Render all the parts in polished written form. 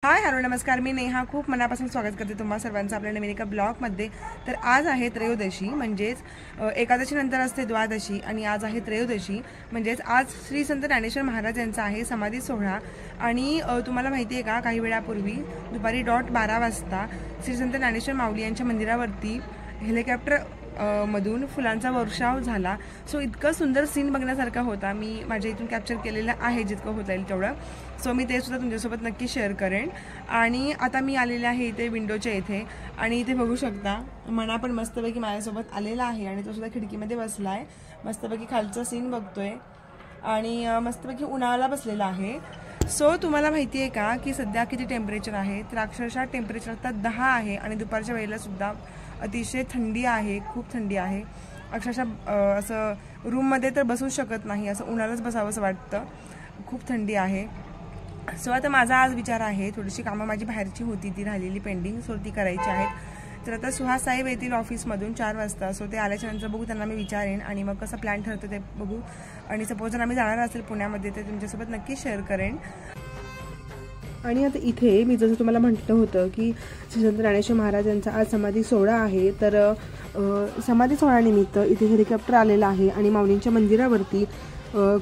Hi hello नमस्कार, मी नेहा खूप मनापासून स्वागत करते तुम्हा सर्वांचं आपल्या नवीन एका ब्लॉगमध्ये। तर आज आहे त्रयोदशी, म्हणजेच एकादशीनंतर असते द्वादशी आणि आज आहे त्रयोदशी, म्हणजेच आज श्री संत ज्ञानेश्वर महाराज यांचा आहे समाधी सोहळा। आणि तुम्हाला माहिती आहे का, काही वेळापूर्वी दुपारी 12:00 वाजता श्री संत ज्ञानेश्वर माऊली यांच्या मंदिरावरती हेलिकॉप्टर मधून फुलांचा वर्षाव झाला। सो इतकं सुंदर सीन बघण्यासारखा होता। मी माझ्या इथून कॅप्चर केलेलं आहे जितकं होता येईल तेवढं। सो मी ते सुद्धा तुमच्यासोबत नक्की शेअर करेन। आणि आता मी आलेले आहे इथे विंडोच्या इथे, आणि इथे बघू शकता मना पण मस्तपैकी माझ्यासोबत आलेला आहे आणि तो सुद्धा खिडकीमध्ये बसला आहे, मस्तपैकी खालचा सीन बघतोय आणि मस्तपैकी उन्हाळ्याला बसलेला आहे। सो तुम्हाला माहिती आहे का की सध्या किती टेम्परेचर आहे? तर अक्षरशः टेम्परेचर आता 10 आहे आणि दुपारच्या वेळेला सुद्धा अतिशय थंडी आहे, खूप थंडी आहे। अक्षरशः असं रूममध्ये तर बसू शकत नाही, असं उन्हाळ्यालाच बसावं असं वाटतं, खूप थंडी आहे। सो आता माझा आज विचार आहे, थोडीशी कामं माझी बाहेरची होती ती राहिलेली पेंडिंग, सो ती करायची आहेत। तर आता सुहास साहेब येतील ऑफिसमधून 4 वाजता, सो ते आल्याच्या नंतर बघू, त्यांना मी विचारेन आणि मग कसं प्लॅन ठरतं ते बघू। आणि सपोज जर आम्ही जाणार असेल पुण्यामध्ये तर तुमच्यासोबत नक्की शेअर करेन। आणि आता इथे मी जसं तुम्हाला म्हटलं होतं की श्री संत ज्ञानेश्वर महाराज यांचा आज समाधी सोहळा आहे, तर समाधी सोहळ्यानिमित्त इथे हेलिकॉप्टर आलेला आहे आणि माऊलींच्या मंदिरावरती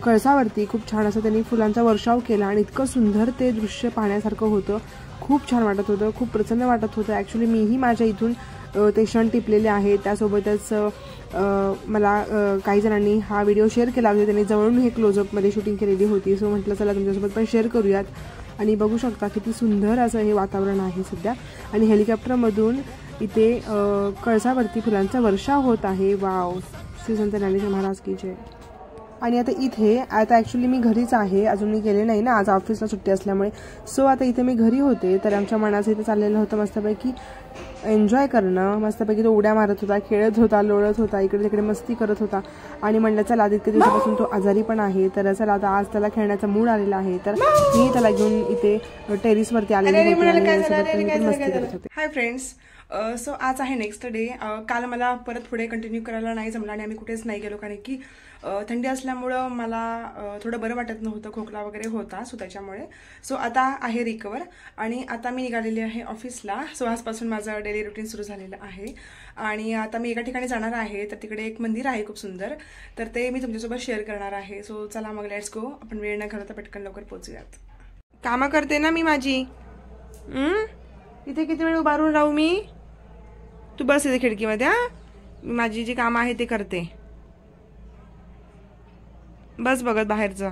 कळसावरती खूप छान असं त्यांनी फुलांचा वर्षाव केला आणि इतकं सुंदर ते दृश्य पाहण्यासारखं होतं, खूप छान वाटत होतं, खूप प्रसन्न वाटत होतं। ॲक्च्युली मीही माझ्या इथून ते क्षण टिपलेले आहे। त्यासोबतच मला काही जणांनी हा व्हिडिओ शेअर केला होता, त्यांनी जवळून हे क्लोजअपमध्ये शूटिंग केलेली होती। सो म्हटलं चला तुमच्यासोबत पण शेअर करूयात। आणि बघू शकता किती सुंदर असं हे वातावरण आहे सध्या, आणि हेलिकॉप्टरमधून इथे कळसावरती फुलांचा वर्षाव होत आहे। वाव, श्री संत ज्ञानेश्वर महाराज की जय। आणि आता ॲक्च्युली मी घरीच आहे, अजून मी गेले नाही ना, आज ऑफिसला सुट्टी असल्यामुळे। सो आता इथे मी घरी होते, तर आमच्या मनाचं इथे चाललेलं होतं मस्तपैकी एन्जॉय करणं। मस्तपैकी तो उड्या मारत होता, खेळत होता, लोळत होता, इकडे तिकडे मस्ती करत होता। आणि म्हणलं चला आज इतक्या दिवसापासून तो आजारी पण आहे, तर चला आता आज त्याला खेळण्याचा मूड आलेला आहे, तर मी त्याला घेऊन इथे टेरिसवरती आलेले होते। हाय फ्रेंड्स, सो आज आहे नेक्स्ट डे। काल मला परत पुढे कंटिन्यू करायला नाही जमलं आणि आम्ही कुठेच नाही गेलो, कारण की थंडी असल्यामुळं मला थोडं बरं वाटत नव्हतं, खोकला वगैरे होता, सो त्याच्यामुळे। सो आता आहे रिकवर आणि आता मी निघालेली आहे ऑफिसला। सो आजपासून माझं डेली रुटीन सुरू झालेलं आहे आणि आता मी एका ठिकाणी जाणार आहे, तर तिकडे एक मंदिर आहे खूप सुंदर, तर ते मी तुमच्यासोबत शेअर करणार आहे। सो चला मग लेट्स गो, आपण वेळ न घालवता पटकन लवकर पोहोचूयात। कामं करते ना मी माझी, इथे किती वेळ उभारून राहू मी? तू बस इथे खिडकीमध्ये, माझी जी कामं आहे ते करते, बस बघत बाहेरचं,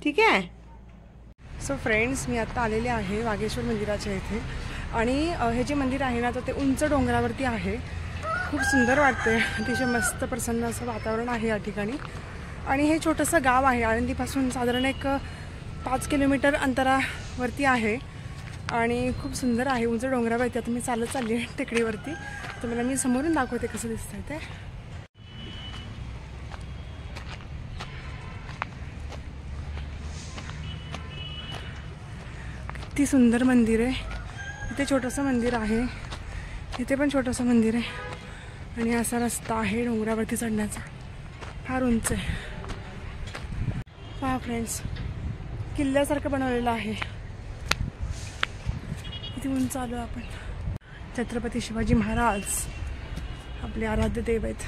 ठीक आहे? सो फ्रेंड्स, मी आत्ता आलेले आहे वाघेश्वर मंदिराच्या इथे, आणि हे जे मंदिर आहे ना तर ते उंच डोंगरावरती आहे, खूप सुंदर वाटते, अतिशय मस्त प्रसन्न असं वातावरण आहे या ठिकाणी। आणि हे छोटंसं गाव आहे, आळंदीपासून साधारण एक 5 किलोमीटर अंतरावरती आहे आणि खूप सुंदर आहे, उंच डोंगरावरती। आता मी चालत चालली आहे टेकडीवरती, तर मला मी समोरून दाखवते कसं दिसतंय ते। किती सुंदर मंदिर आहे, इथे छोटंसं मंदिर आहे, इथे पण छोटंसं मंदिर आहे, आणि असा रस्ता आहे डोंगरावरती चढण्याचा, फार उंच आहे। पहा फ्रेंड्स, किल्ल्यासारखं बनवलेलं आहे, किती उंच आलो आपण। छत्रपती शिवाजी महाराज आपले आराध्य देव आहेत।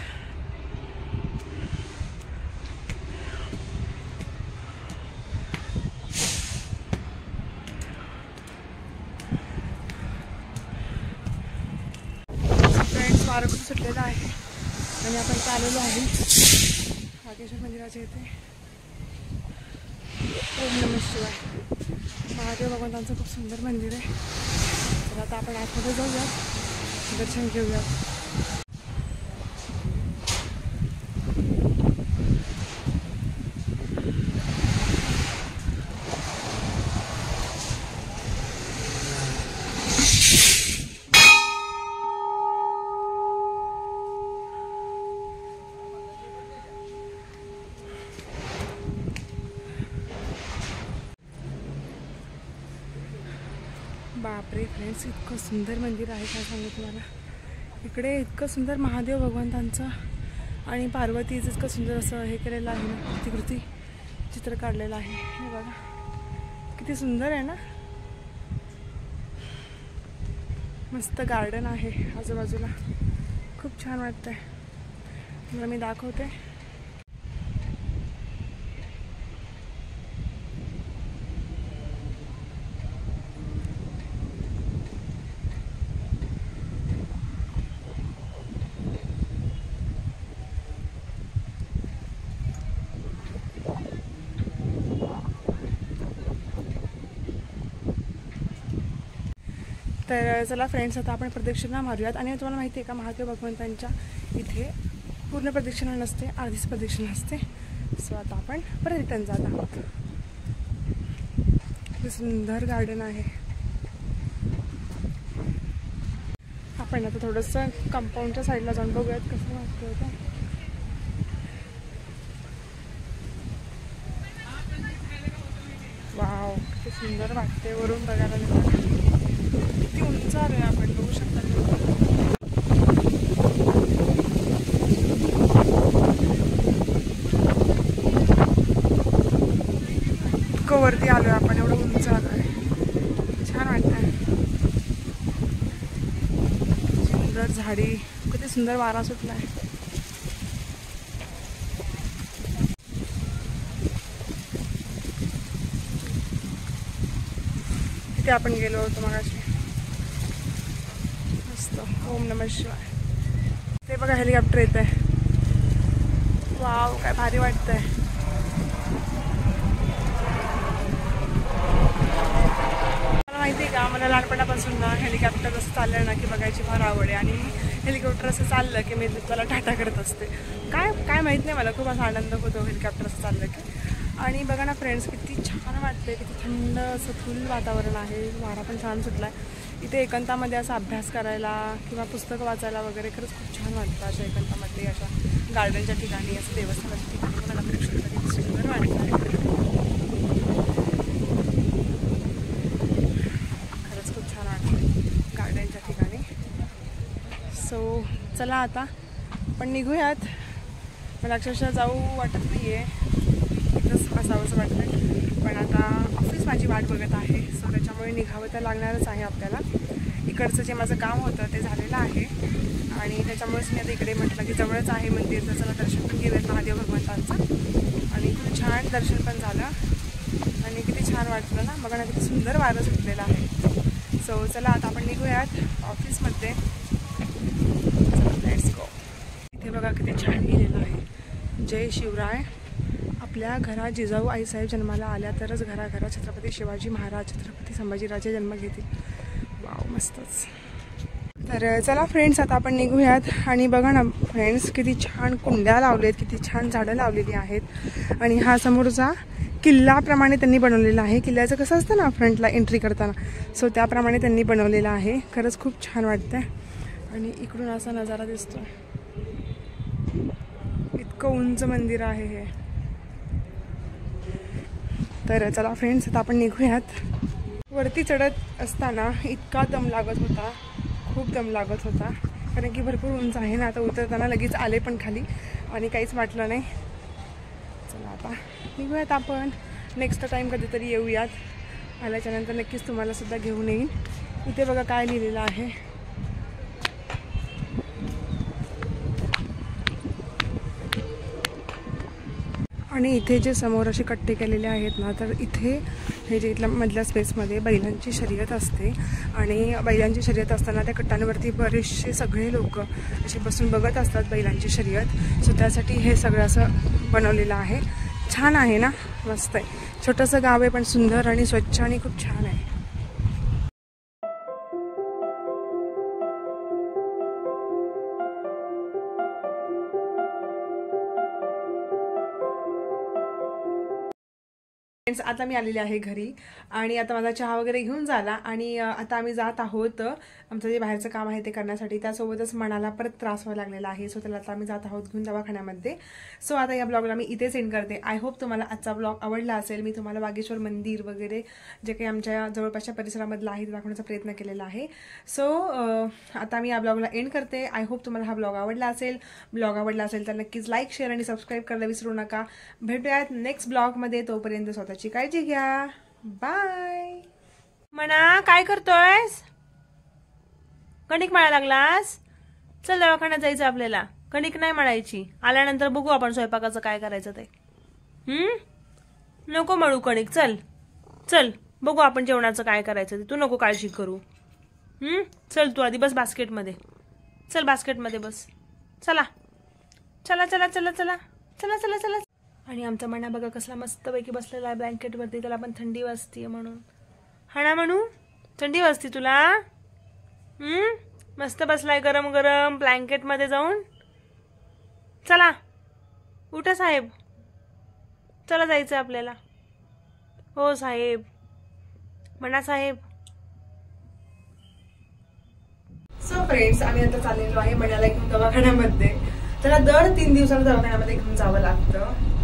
फ्रेंड्स, वारं खूप सुटलेलं आहे आणि आपण चाललेलो आहे वाघेश्वर मंदिराच्या इथे। ओम नमः शिवाय, महादेव भगवंतांचं खूप सुंदर मंदिर आहे। तर आता आपण आतमध्ये जाऊया, दर्शन घेऊया। बापरे फ्रेंड्स, इतकं सुंदर मंदिर आहे, काय सांगू तुम्हाला। इकडे इतकं सुंदर महादेव भगवंतांचं आणि पार्वतीचं इतकं सुंदर असं हे केलेलं आहे ना, प्रतिकृती चित्र काढलेलं आहे, हे बघा किती सुंदर आहे ना। मस्त गार्डन आहे आजूबाजूला, खूप छान वाटतंय. मला मी दाखवते. तर चला फ्रेंड्स, आता आपण प्रदक्षिणा मारूयात. आणि तुम्हाला माहिती आहे का, महादेव भगवंतांच्या इथे पूर्ण प्रदक्षिणा नसते, अर्धीच प्रदक्षिणा असते. सो आता आपण परत रिटर्न जात आहोत. हे सुंदर गार्डन आहे. आपण आता थोडंसं कंपाऊंडच्या साईडला जाऊन बघूयात कसं वाटतं होतं. वाव, किती सुंदर वाटते वरून बघायला मिळतं. किती उंच आलोय आपण, बघू शकता. इतकं वरती आलोय आपण, एवढं उंच आलोय. छान वाटतंय. सुंदर झाडी, किती सुंदर वारा सुटलाय. तिथे आपण गेलो होतो मगाशी. मस्त. ओम नमः शिवाय. ते बघा, हेलिकॉप्टर येत आहे. वाव, काय भारी वाटतंय. मला माहिती आहे का, मला लहानपणापासून ना हेलिकॉप्टर असं चाललं ना की बघायची फार आवड आहे. आणि हेलिकॉप्टर असं चाललं की मी त्याला टाटा करत असते. काय माहीत नाही, मला खूप असा आनंद होतो हेलिकॉप्टर असं चाललं की. आणि बघा ना फ्रेंड्स, किती छान वाटते. किती थंड असं फुल वातावरण आहे. वारा पण छान सुटला आहे. इथे एकांतामध्ये असा अभ्यास करायला किंवा पुस्तकं वाचायला वगैरे खरंच खूप छान वाटतं. अशा एकांतामध्ये, अशा गार्डनच्या ठिकाणी, असं देवस्थानाच्या ठिकाणी मला किती सुंदर वाटतं. खरंच खूप छान वाटतं गार्डनच्या ठिकाणी. सो चला आता आपण निघूयात. मला अक्षरशः जाऊ वाटत नाही आहे, इथंच बसावंसं वाटतं. पण आता ऑफिस माझी वाट बघत आहे. सो त्याच्यामुळे निघावं तर लागणारच आहे आपल्याला. इकडचं जे माझं काम होतं ते झालेलं आहे. आणि त्याच्यामुळेच मी आता इकडे म्हटलं की जवळच आहे मंदिर, तर चला दर्शन पण घेऊयात महादेव भगवंतांचं. आणि खूप छान दर्शन पण झालं. आणि किती छान वाटलं ना, बघा ना किती सुंदर वारं सुटलेलं आहे. सो चला आता आपण निघूयात ऑफिसमध्ये. Let's go. इथे बघा किती छान लिहिलेलं आहे, जय शिवराय. आपल्या घरात जिजाऊ आईसाहेब जन्माला आल्या तरच घराघरात छत्रपती शिवाजी महाराज, छत्रपती संभाजीराजे जन्म घेतील. वाव, मस्तच. तर चला फ्रेंड्स, आता आपण निघूयात. आणि बघा ना फ्रेंड्स, किती छान कुंड्या लावलेत, किती छान झाडं लावलेली आहेत. आणि हा समोरचा किल्ल्याप्रमाणे त्यांनी बनवलेला आहे. किल्ल्याचं कसं असतं ना फ्रंटला एंट्री करताना, सो त्याप्रमाणे त्यांनी बनवलेलं आहे. खरंच खूप छान वाटतंय. आणि इकडून असा नजारा दिसतोय. इतकं उंच मंदिर आहे हे. तर चला फ्रेंड्स, आता आपण निघूयात. वरती चढत असताना इतका दम लागत होता, खूप दम लागत होता, कारण की भरपूर उंच आहे ना. आता उतरताना लगेच आले पण खाली आणि काहीच वाटलं नाही. चला आता निघूयात आपण. नेक्स्ट टाईम कधीतरी येऊयात. आल्याच्यानंतर नक्कीच तुम्हाला सुद्धा घेऊन येईन. इथे बघा काय लिहिलेलं आहे. आणि इथे जे समोर असे कट्टे केलेले आहेत ना, तर इथे हे जे इथल्या मधल्या स्पेसमध्ये बैलांची शर्यत असते. आणि बैलांची शर्यत असताना त्या कट्ट्यांवरती बरेचसे सगळे लोक असे बसून बघत असतात बैलांची शर्यत. सो त्यासाठी हे सगळं असं बनवलेलं आहे. छान आहे ना, मस्त आहे. छोटंसं गाव आहे पण सुंदर आणि स्वच्छ आणि खूप छान आहे. आता मी आलेली आहे घरी. आणि आता माझा चहा वगैरे घेऊन झाला. आणि आता आम्ही जात आहोत आमचं जे बाहेरचं काम आहे ते करण्यासाठी. त्यासोबतच मनाला परत त्रास व्हायला लागलेला आहे. सो त्याला आता आम्ही जात आहोत घेऊन दवाखान्यामध्ये. सो आता या ब्लॉगला मी इथेच एंड करते. आय होप तुम्हाला आजचा ब्लॉग आवडला असेल. मी तुम्हाला वागेश्वर मंदिर वगैरे जे काही आमच्या जवळपासच्या परिसरामधलं आहे ते दाखवण्याचा प्रयत्न केलेला आहे. सो आता मी या ब्लॉगला एंड करते. आय होप तुम्हाला हा ब्लॉग आवडला असेल. ब्लॉग आवडला असेल तर नक्कीच लाईक, शेअर आणि सबस्क्राईब करायला विसरू नका. भेटूयात नेक्स्ट ब्लॉगमध्ये. तोपर्यंत स्वतःची काळजी घ्या. बाय. म्हणा, काय करतोयस? कणिक मळायला लागलास? चल दवाखान्यात जायचं आपल्याला. कणिक नाही मळायची, आल्यानंतर बघू आपण स्वयंपाकाचं काय करायचं ते. नको मळू कणिक. चल चल बघू आपण जेवणाचं काय करायचं ते. तू नको काळजी करू. चल तू आधी बस बास्केटमध्ये. चल बास्केटमध्ये बस. चला चला चला चला चला चला चला चला. आणि आमचा मना बघा कसला मस्तपैकी बसलेला आहे ब्लँकेटवरती. त्याला पण थंडी वाजतीये म्हणून. हा ना म्हणू, थंडी वाजती तुला? मस्त बसलाय गरम गरम ब्लँकेटमध्ये जाऊन. चला उठा साहेब, चला जायचं आपल्याला. हो साहेब, म्हणा साहेब. सो फ्रेंड्स, आम्ही आता चाललेलो आहे मनाला घेऊन दवाखान्यामध्ये. त्याला दर 3 दिवसाला दवाखान्यामध्ये घेऊन जावं लागतं.